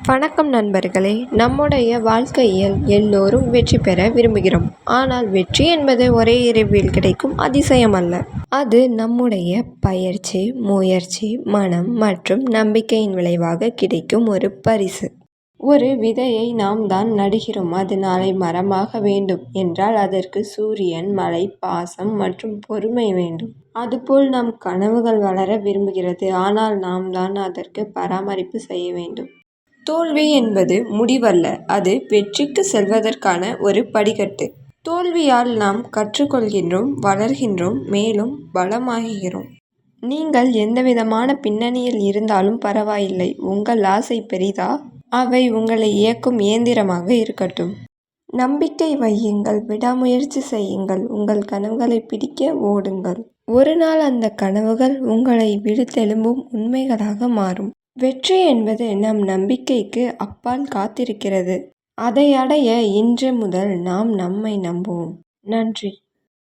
வணக்கம் நண்பர்களே. நம்முடைய வாழ்க்கையில் எல்லோரும் வெற்றி பெற விரும்புகிறோம். ஆனால் வெற்றி என்பது ஒரே இரவில் கிடைக்கும் அதிசயம் அல்ல. அது நம்முடைய பயிற்சி, முயற்சி, மனம் மற்றும் நம்பிக்கையின் விளைவாக கிடைக்கும் ஒரு பரிசு. ஒரு விதையை நாம் தான் நடுகிறோம். அது நாளை மரமாக வேண்டும் என்றால் அதற்கு சூரியன், மழை, பாசம் மற்றும் பொறுமை வேண்டும். அதுபோல் நம் கனவுகள் வளர விரும்புகிறது. ஆனால் நாம் தான் அதற்கு பராமரிப்பு செய்ய வேண்டும். தோல்வி என்பது முடிவல்ல, அது வெற்றிக்கு செல்வதற்கான ஒரு படிக்கட்டு. தோல்வியால் நாம் கற்றுக்கொள்கின்றோம், வளர்கின்றோம், மேலும் பலமாகிறோம். நீங்கள் எந்தவிதமான பின்னணியில் இருந்தாலும் பரவாயில்லை. உங்கள் ஆசை பெரிதா? அவை உங்களை இயக்கும் இயந்திரமாக இருக்கட்டும். நம்பிக்கை வையுங்கள், விடாமுயற்சி செய்யுங்கள், உங்கள் கனவுகளை பிடிக்க ஓடுங்கள். ஒரு நாள் அந்த கனவுகள் உங்களை விழுத்தெழும்பும் உண்மைகளாக மாறும். வெற்றி என்பது நம் நம்பிக்கைக்கு அப்பால் காத்திருக்கிறது. அதை அடைய இன்று முதல் நாம் நம்மை நம்புவோம். நன்றி.